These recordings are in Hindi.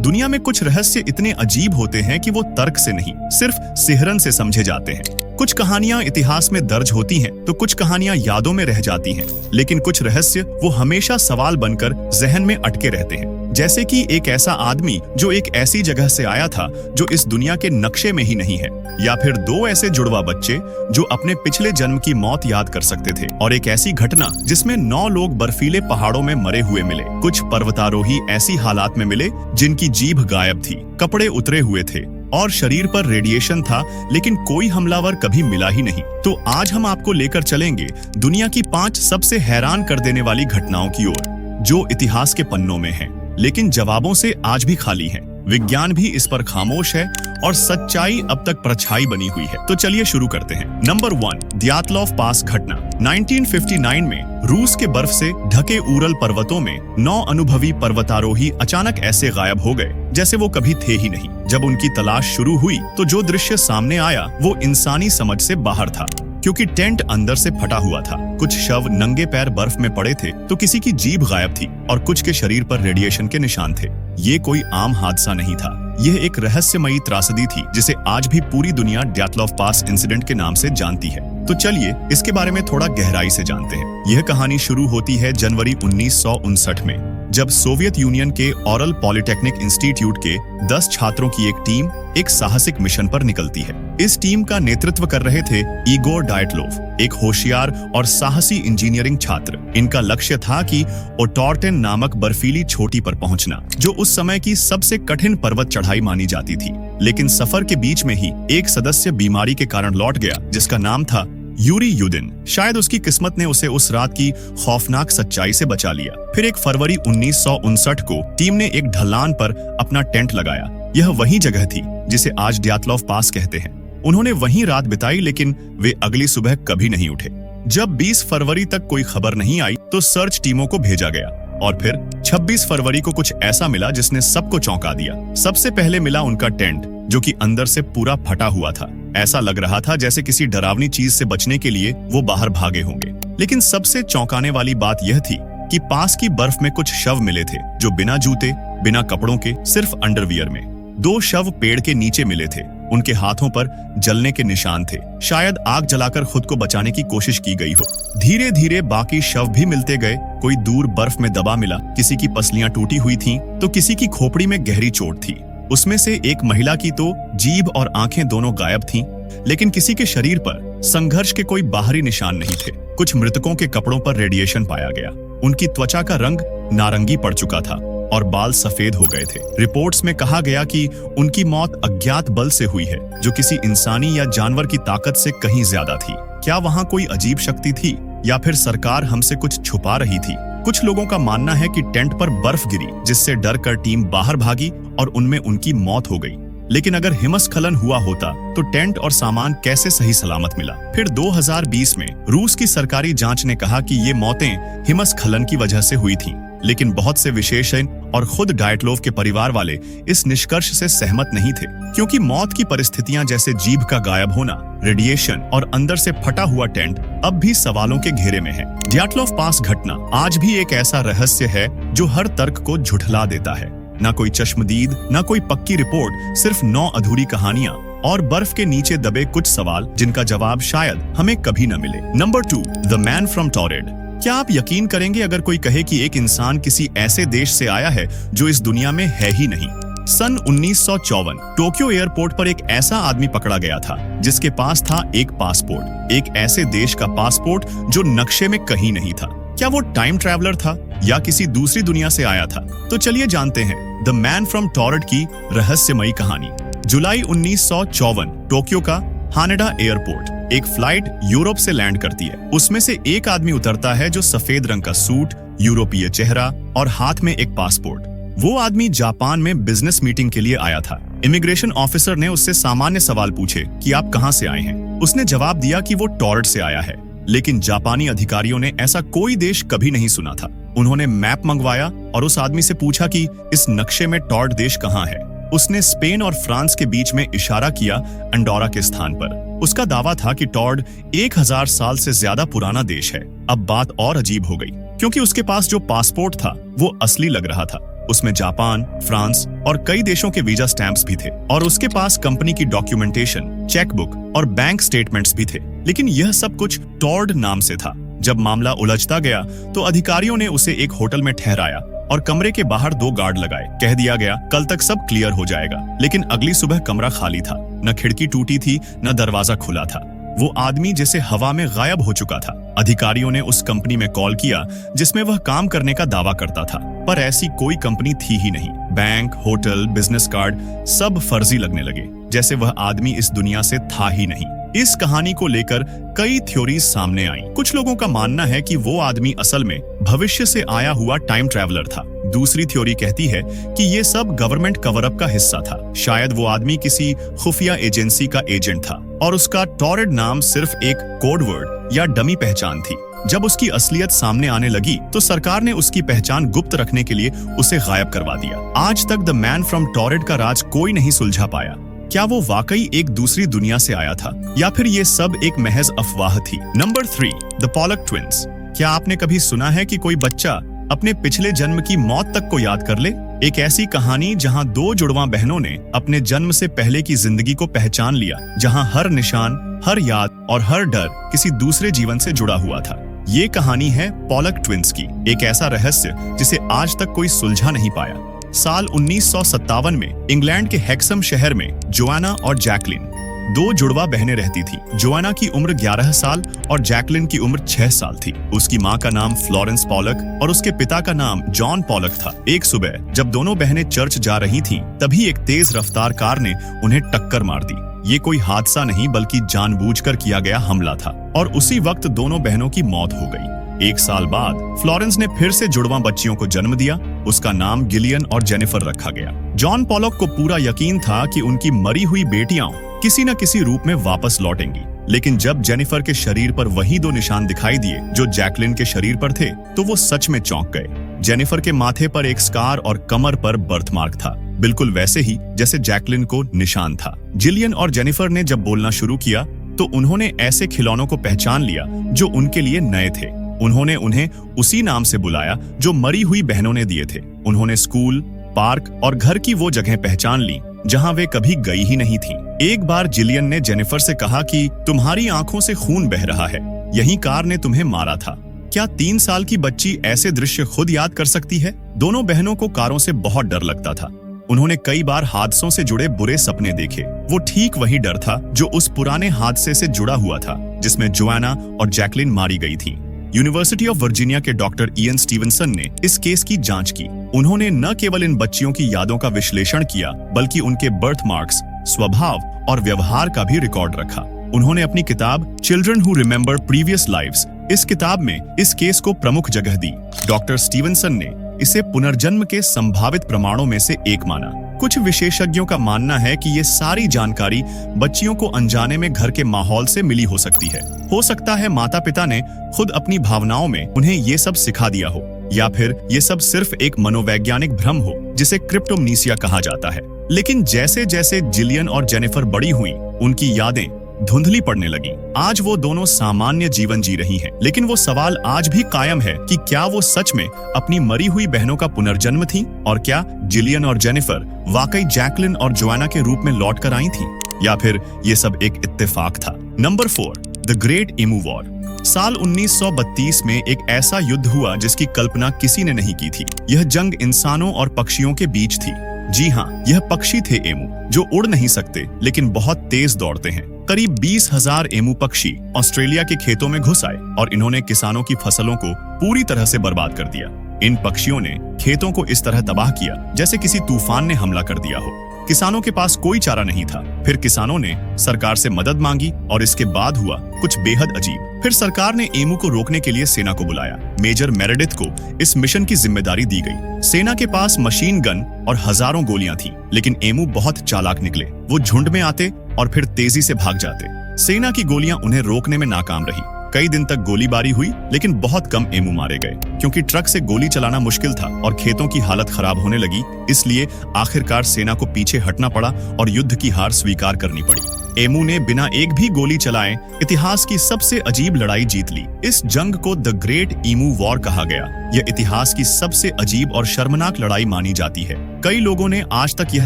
दुनिया में कुछ रहस्य इतने अजीब होते हैं कि वो तर्क से नहीं, सिर्फ सिहरन से समझे जाते हैं। कुछ कहानियां इतिहास में दर्ज होती हैं, तो कुछ कहानियां यादों में रह जाती हैं, लेकिन कुछ रहस्य वो हमेशा सवाल बनकर जहन में अटके रहते हैं। जैसे कि एक ऐसा आदमी जो एक ऐसी जगह से आया था जो इस दुनिया के नक्शे में ही नहीं है, या फिर दो ऐसे जुड़वा बच्चे जो अपने पिछले जन्म की मौत याद कर सकते थे, और एक ऐसी घटना जिसमें 9 लोग बर्फीले पहाड़ों में मरे हुए मिले। कुछ पर्वतारोही ऐसी हालात में मिले जिनकी जीभ गायब थी, कपड़े उतरे हुए थे और शरीर पर रेडिएशन था, लेकिन कोई हमलावर कभी मिला ही नहीं। तो आज हम आपको लेकर चलेंगे दुनिया की 5 सबसे हैरान कर देने वाली घटनाओं की ओर, जो इतिहास के पन्नों में हैं, लेकिन जवाबों से आज भी खाली हैं। विज्ञान भी इस पर खामोश है और सच्चाई अब तक परछाई बनी हुई है। तो चलिए शुरू करते हैं। नंबर 1, द्यातलॉव पास घटना। 1959 में रूस के बर्फ से ढके उरल पर्वतों में 9 अनुभवी पर्वतारोही अचानक ऐसे गायब हो गए जैसे वो कभी थे ही नहीं। जब उनकी तलाश शुरू हुई तो जो दृश्य सामने आया वो इंसानी समझ से बाहर था, क्योंकि टेंट अंदर से फटा हुआ था। कुछ शव नंगे पैर बर्फ में पड़े थे, तो किसी की जीभ गायब थी और कुछ के शरीर पर रेडिएशन के निशान थे। ये कोई आम हादसा नहीं था, यह एक रहस्यमयी त्रासदी थी जिसे आज भी पूरी दुनिया द्यातलॉव पास इंसिडेंट के नाम से जानती है। तो चलिए इसके बारे में थोड़ा गहराई से जानते हैं। यह कहानी शुरू होती है जनवरी 1959 में, जब सोवियत यूनियन के ओरल पॉलिटेक्निक इंस्टीट्यूट के 10 छात्रों की एक टीम एक साहसिक मिशन पर निकलती है। इस टीम का नेतृत्व कर रहे थे इगोर डायटलोव, एक होशियार और साहसी इंजीनियरिंग छात्र। इनका लक्ष्य था कि ओटोर्टेन नामक बर्फीली चोटी पर पहुंचना, जो उस समय की सबसे कठिन पर्वत चढ़ाई मानी जाती थी। लेकिन सफर के बीच में ही एक सदस्य बीमारी के कारण लौट गया, जिसका नाम था यूरी युदिन। शायद उसकी किस्मत ने उसे उस रात की खौफनाक सच्चाई से बचा लिया। फिर 1 फरवरी 1959 को टीम ने एक ढलान पर अपना टेंट लगाया। यह वही जगह थी जिसे आज द्यातलॉव पास कहते हैं। उन्होंने वहीं रात बिताई, लेकिन वे अगली सुबह कभी नहीं उठे। जब 20 फरवरी तक कोई खबर नहीं आई तो सर्च टीमों को भेजा गया, और फिर 26 फरवरी को कुछ ऐसा मिला जिसने सबको चौंका दिया। सबसे पहले मिला उनका टेंट, जो कि अंदर से पूरा फटा हुआ था। ऐसा लग रहा था जैसे किसी डरावनी चीज से बचने के लिए वो बाहर भागे होंगे। लेकिन सबसे चौंकाने वाली बात यह थी कि पास की बर्फ में कुछ शव मिले थे, जो बिना जूते, बिना कपड़ों के, सिर्फ अंडरवियर में। 2 शव पेड़ के नीचे मिले थे। उनके हाथों पर जलने के निशान थे, शायद आग जलाकर खुद को बचाने की कोशिश की गई हो। धीरे धीरे बाकी शव भी मिलते गए। कोई दूर बर्फ में दबा मिला, किसी की पसलियां टूटी हुई थीं, तो किसी की खोपड़ी में गहरी चोट थी। उसमें से एक महिला की तो जीभ और आंखें दोनों गायब थीं, लेकिन किसी के शरीर पर संघर्ष के कोई बाहरी निशान नहीं थे। कुछ मृतकों के कपड़ों पर रेडिएशन पाया गया। उनकी त्वचा का रंग नारंगी पड़ चुका था और बाल सफेद हो गए थे। रिपोर्ट्स में कहा गया कि उनकी मौत अज्ञात बल से हुई है, जो किसी इंसानी या जानवर की ताकत से कहीं ज्यादा थी। क्या वहां कोई अजीब शक्ति थी, या फिर सरकार हमसे कुछ छुपा रही थी? कुछ लोगों का मानना है कि टेंट पर बर्फ गिरी, जिससे डर कर टीम बाहर भागी और उनमें उनकी मौत हो गई। लेकिन अगर हिमस्खलन हुआ होता तो टेंट और सामान कैसे सही सलामत मिला? फिर 2020 में रूस की सरकारी जांच ने कहा कि ये मौतें हिमस्खलन की वजह से हुई थीं। लेकिन बहुत से विशेषज्ञ और खुद डायटलोव के परिवार वाले इस निष्कर्ष से सहमत नहीं थे, क्योंकि मौत की परिस्थितियां जैसे जीभ का गायब होना, रेडिएशन और अंदर से फटा हुआ टेंट अब भी सवालों के घेरे में है। द्यातलॉव पास घटना आज भी एक ऐसा रहस्य है जो हर तर्क को झुठला देता है। ना कोई चश्मदीद, ना कोई पक्की रिपोर्ट, सिर्फ 9 अधूरी कहानियां और बर्फ के नीचे दबे कुछ सवाल जिनका जवाब शायद हमें कभी न मिले। Number 2, the man from Taured. क्या आप यकीन करेंगे अगर कोई कहे कि एक इंसान किसी ऐसे देश से आया है जो इस दुनिया में है ही नहीं? सन 1954 टोक्यो एयरपोर्ट पर एक ऐसा आदमी पकड़ा गया था जिसके पास था एक पासपोर्ट, एक ऐसे देश का पासपोर्ट जो नक्शे में कहीं नहीं था। क्या वो टाइम ट्रैवलर था या किसी दूसरी दुनिया से आया था? तो चलिए जानते हैं द मैन फ्रॉम टॉरेड की रहस्यमयी कहानी। जुलाई 1954 टोक्यो का हानेडा एयरपोर्ट, एक फ्लाइट यूरोप से लैंड करती है। उसमें से एक आदमी उतरता है जो सफेद रंग का सूट, यूरोपीय चेहरा और हाथ में एक पासपोर्ट। वो आदमी जापान में बिजनेस मीटिंग के लिए आया था। इमिग्रेशन ऑफिसर ने उससे सामान्य सवाल पूछे कि आप कहां से आए हैं। उसने जवाब दिया कि वो टॉरेड से आया है, लेकिन जापानी अधिकारियों ने ऐसा कोई देश कभी नहीं सुना था। उन्होंने मैप मंगवाया और उस आदमी से पूछा कि इस नक्शे में टॉरेड देश कहां है। उसने स्पेन और फ्रांस के बीच में इशारा किया अंडोरा के स्थान पर। उसका दावा था कि टॉरेड 1000 साल से ज्यादा पुराना देश है। अब बात और अजीब हो गई, क्योंकि उसके पास जो पासपोर्ट था वो असली लग रहा था। उसमें जापान, फ्रांस और कई देशों के वीजा स्टैंप्स भी थे और उसके पास कंपनी की डॉक्यूमेंटेशन, चेकबुक और बैंक स्टेटमेंट्स भी थे। लेकिन यह सब कुछ टॉर्ड नाम से था। जब मामला उलझता गया तो अधिकारियों ने उसे एक होटल में ठहराया और कमरे के बाहर 2 गार्ड लगाए। कह दिया गया कल तक सब क्लियर हो जाएगा। लेकिन अगली सुबह कमरा खाली था, न खिड़की टूटी थी न दरवाजा खुला था। वो आदमी जैसे हवा में गायब हो चुका था। अधिकारियों ने उस कंपनी में कॉल किया जिसमें वह काम करने का दावा करता था, पर ऐसी कोई कंपनी थी ही नहीं। बैंक, होटल, बिजनेस कार्ड सब फर्जी लगने लगे, जैसे वह आदमी इस दुनिया से था ही नहीं। इस कहानी को लेकर कई थ्योरीज सामने आई। कुछ लोगों का मानना है कि वो आदमी असल में भविष्य से आया हुआ टाइम ट्रैवलर था। दूसरी थ्योरी कहती है कि ये सब गवर्नमेंट कवर अप का हिस्सा था। शायद वो आदमी किसी खुफिया एजेंसी का एजेंट था और उसका टॉर्ड नाम सिर्फ एक कोड वर्ड या डमी पहचान थी। जब उसकी असलियत सामने आने लगी तो सरकार ने उसकी पहचान गुप्त रखने के लिए उसे गायब करवा दिया। आज तक द मैन फ्रॉम टॉर्ड का राज कोई नहीं सुलझा पाया। क्या वो वाकई एक दूसरी दुनिया से आया था या फिर ये सब एक महज अफवाह थी? Number 3, the Pollock twins. क्या आपने कभी सुना है कि कोई बच्चा अपने पिछले जन्म की मौत तक को याद कर ले? एक ऐसी कहानी जहां 2 जुड़वा बहनों ने अपने जन्म से पहले की जिंदगी को पहचान लिया, जहां हर निशान, हर याद और हर डर किसी दूसरे जीवन से जुड़ा हुआ था। ये कहानी है पॉलक ट्विंस की, एक ऐसा रहस्य जिसे आज तक कोई सुलझा नहीं पाया। साल 1957 में इंग्लैंड के हेक्सम शहर में जोआना और जैकलिन 2 जुड़वा बहनें रहती थी। जोआना की उम्र 11 साल और जैकलिन की उम्र 6 साल थी। उसकी माँ का नाम फ्लोरेंस पॉलक और उसके पिता का नाम जॉन पॉलक था। एक सुबह जब दोनों बहनें चर्च जा रही थीं, तभी एक तेज रफ्तार कार ने उन्हें टक्कर मार दी। ये कोई हादसा नहीं बल्कि जानबूझकर किया गया हमला था और उसी वक्त दोनों बहनों की मौत हो गई। 1 साल बाद फ्लोरेंस ने फिर से जुड़वा बच्चियों को जन्म दिया। उसका नाम गिलियन और जेनिफर रखा गया। जॉन पॉलक को पूरा यकीन था कि उनकी मरी हुई बेटियां किसी न किसी रूप में वापस लौटेंगी। लेकिन जब जेनिफर के शरीर पर वही 2 निशान दिखाई दिए जो जैकलिन के शरीर पर थे, तो वो सच में चौंक गए। जेनिफर के माथे पर एक स्कार और कमर पर बर्थमार्क था, बिल्कुल वैसे ही जैसे जैकलिन को निशान था। जिलियन और जेनिफर ने जब बोलना शुरू किया तो उन्होंने ऐसे खिलौनों को पहचान लिया जो उनके लिए नए थे। उन्होंने उन्हें उसी नाम से बुलाया जो मरी हुई बहनों ने दिए थे। उन्होंने स्कूल, पार्क और घर की वो जगह पहचान ली जहां वे कभी गई ही नहीं थीं। एक बार जिलियन ने जेनिफर से कहा कि तुम्हारी आंखों से खून बह रहा है, यही कार ने तुम्हें मारा था। क्या 3 साल की बच्ची ऐसे दृश्य खुद याद कर सकती है? दोनों बहनों को कारों से बहुत डर लगता था। उन्होंने कई बार हादसों से जुड़े बुरे सपने देखे। वो ठीक वही डर था जो उस पुराने हादसे से जुड़ा हुआ था जिसमें जोआना और जैकलिन मारी गई थी। यूनिवर्सिटी ऑफ वर्जीनिया के डॉक्टर इयन स्टीवनसन ने इस केस की जांच की। उन्होंने न केवल इन बच्चियों की यादों का विश्लेषण किया बल्कि उनके बर्थ मार्क्स, स्वभाव और व्यवहार का भी रिकॉर्ड रखा। उन्होंने अपनी किताब children who remember previous lives, इस किताब में इस केस को प्रमुख जगह दी। डॉक्टर स्टीवनसन ने इसे पुनर्जन्म के संभावित प्रमाणों में से एक माना। कुछ विशेषज्ञों का मानना है कि ये सारी जानकारी बच्चियों को अनजाने में घर के माहौल से मिली हो सकती है। हो सकता है माता पिता ने खुद अपनी भावनाओं में उन्हें ये सब सिखा दिया हो, या फिर ये सब सिर्फ एक मनोवैज्ञानिक भ्रम हो जिसे क्रिप्टोमनीसिया कहा जाता है। लेकिन जैसे जैसे जिलियन और जेनिफर बड़ी हुई, उनकी यादें धुंधली पड़ने लगी। आज वो दोनों सामान्य जीवन जी रही हैं, लेकिन वो सवाल आज भी कायम है कि क्या वो सच में अपनी मरी हुई बहनों का पुनर्जन्म थी, और क्या जिलियन और जेनिफर वाकई जैकलिन और जोआना के रूप में लौट कर आई थी, या फिर ये सब एक इत्तेफाक था। Number 4, the great emu war. साल 1932 में एक ऐसा युद्ध हुआ जिसकी कल्पना किसी ने नहीं की थी। यह जंग इंसानों और पक्षियों के बीच थी। जी हाँ, यह पक्षी थे एमू, जो उड़ नहीं सकते लेकिन बहुत तेज दौड़ते हैं। करीब 20,000 एमू पक्षी ऑस्ट्रेलिया के खेतों में घुस आए और इन्होंने किसानों की फसलों को पूरी तरह से बर्बाद कर दिया। इन पक्षियों ने खेतों को इस तरह तबाह किया जैसे किसी तूफान ने हमला कर दिया हो। किसानों के पास कोई चारा नहीं था। फिर किसानों ने सरकार से मदद मांगी और इसके बाद हुआ कुछ बेहद अजीब। फिर सरकार ने एमू को रोकने के लिए सेना को बुलाया। मेजर मेरेडिथ को इस मिशन की जिम्मेदारी दी गई। सेना के पास मशीन गन और हजारों गोलियां थीं, लेकिन एमू बहुत चालाक निकले। वो झुंड में आते और फिर तेजी से भाग जाते। सेना की गोलियां उन्हें रोकने में नाकाम रही। कई दिन तक गोलीबारी हुई, लेकिन बहुत कम एमू मारे गए क्योंकि ट्रक से गोली चलाना मुश्किल था और खेतों की हालत खराब होने लगी। इसलिए आखिरकार सेना को पीछे हटना पड़ा और युद्ध की हार स्वीकार करनी पड़ी। एमू ने बिना एक भी गोली चलाए इतिहास की सबसे अजीब लड़ाई जीत ली। इस जंग को द ग्रेट ईमू वॉर कहा गया। यह इतिहास की सबसे अजीब और शर्मनाक लड़ाई मानी जाती है। कई लोगों ने आज तक यह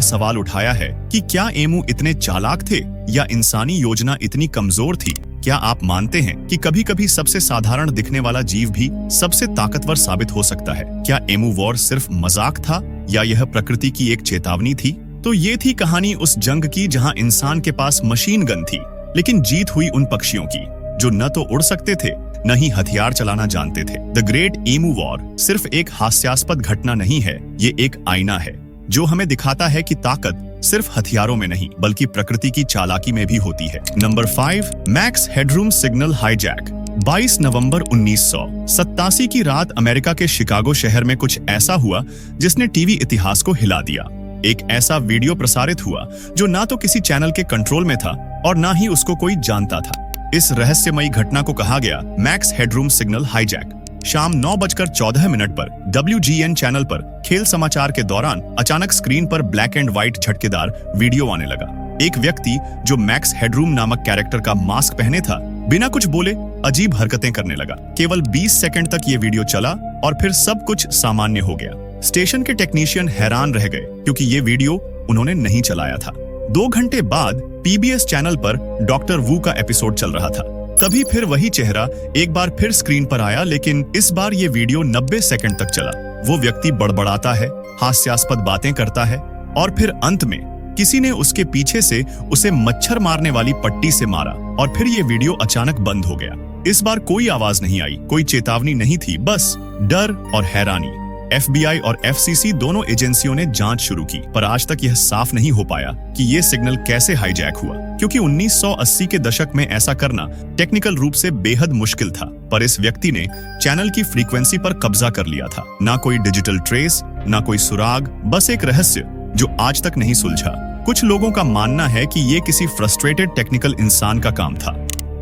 सवाल उठाया है कि क्या एमू इतने चालाक थे या इंसानी योजना इतनी कमजोर थी। क्या आप मानते हैं कि कभी-कभी सबसे साधारण दिखने वाला जीव भी सबसे ताकतवर साबित हो सकता है? क्या एमू वॉर सिर्फ मजाक था या यह प्रकृति की एक चेतावनी थी? तो ये थी कहानी उस जंग की जहां इंसान के पास मशीन गन थी, लेकिन जीत हुई उन पक्षियों की जो न तो उड़ सकते थे न ही हथियार चलाना जानते थे। द ग्रेट ईमू वॉर सिर्फ एक हास्यास्पद घटना नहीं है, ये एक आईना है जो हमें दिखाता है कि ताकत सिर्फ हथियारों में नहीं बल्कि प्रकृति की चालाकी में भी होती है। Number 5, max headroom signal hijack. 22 नवंबर 1987 की रात अमेरिका के शिकागो शहर में कुछ ऐसा हुआ जिसने टीवी इतिहास को हिला दिया। एक ऐसा वीडियो प्रसारित हुआ जो ना तो किसी चैनल के कंट्रोल में था और ना ही उसको कोई जानता था। इस रहस्यमयी घटना को कहा गया मैक्स हेडरूम सिग्नल हाईजैक। शाम 9:14 पर WGN चैनल पर खेल समाचार के दौरान अचानक स्क्रीन पर ब्लैक एंड व्हाइट झटकेदार वीडियो आने लगा। एक व्यक्ति जो मैक्स हेडरूम नामक कैरेक्टर का मास्क पहने था बिना कुछ बोले अजीब हरकतें करने लगा। केवल 20 सेकंड तक ये वीडियो चला और फिर सब कुछ सामान्य हो गया। स्टेशन के टेक्नीशियन हैरान रह गए क्योंकि ये वीडियो उन्होंने नहीं चलाया था। 2 घंटे बाद PBS चैनल पर डॉक्टर वू का एपिसोड चल रहा था। तभी फिर वही चेहरा एक बार फिर स्क्रीन पर आया, लेकिन इस बार ये वीडियो 90 सेकंड तक चला। वो व्यक्ति बड़बड़ाता है, हास्यास्पद बातें करता है और फिर अंत में किसी ने उसके पीछे से उसे मच्छर मारने वाली पट्टी से मारा और फिर ये वीडियो अचानक बंद हो गया। इस बार कोई आवाज नहीं आई, कोई चेतावनी नहीं थी, बस डर और हैरानी। FBI और FCC दोनों एजेंसियों ने जांच शुरू की, पर आज तक यह साफ नहीं हो पाया कि ये सिग्नल कैसे हाईजैक हुआ, क्योंकि 1980 के दशक में ऐसा करना टेक्निकल रूप से बेहद मुश्किल था। पर इस व्यक्ति ने चैनल की फ्रीक्वेंसी पर कब्जा कर लिया था। ना कोई डिजिटल ट्रेस, ना कोई सुराग, बस एक रहस्य जो आज तक नहीं सुलझा। कुछ लोगों का मानना है कि ये किसी फ्रस्ट्रेटेड टेक्निकल इंसान का काम था,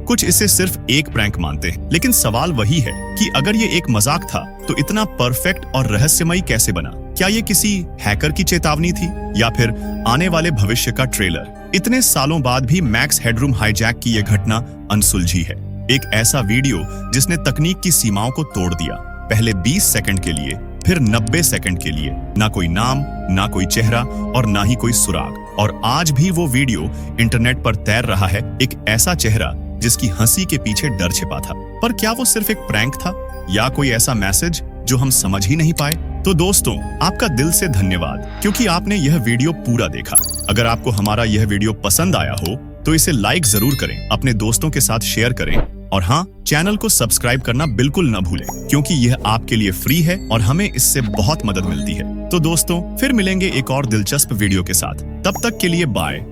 कुछ इसे सिर्फ एक प्रैंक मानते हैं। लेकिन सवाल वही है कि अगर ये एक मजाक था तो इतना परफेक्ट और रहस्यमयी कैसे बना? क्या ये किसी हैकर की चेतावनी थी या फिर आने वाले भविष्य का ट्रेलर? इतने सालों बाद भी मैक्स हेडरूम हाईजैक की यह घटना अनसुलझी है। एक ऐसा वीडियो जिसने तकनीक की सीमाओं को तोड़ दिया। पहले 20 सेकंड के लिए, फिर 90 सेकंड के लिए, ना कोई नाम, ना कोई चेहरा और ना ही कोई सुराग। और आज भी वो वीडियो इंटरनेट पर तैर रहा है, एक ऐसा चेहरा जिसकी हंसी के पीछे डर छिपा था। पर क्या वो सिर्फ एक प्रैंक था या कोई ऐसा मैसेज जो हम समझ ही नहीं पाए? तो दोस्तों, आपका दिल से धन्यवाद क्योंकि आपने यह वीडियो पूरा देखा। अगर आपको हमारा यह वीडियो पसंद आया हो तो इसे लाइक जरूर करें, अपने दोस्तों के साथ शेयर करें और हाँ, चैनल को सब्सक्राइब करना बिल्कुल न भूलें क्योंकि यह आपके लिए फ्री है और हमें इससे बहुत मदद मिलती है। तो दोस्तों, फिर मिलेंगे एक और दिलचस्प वीडियो के साथ। तब तक के लिए बाय।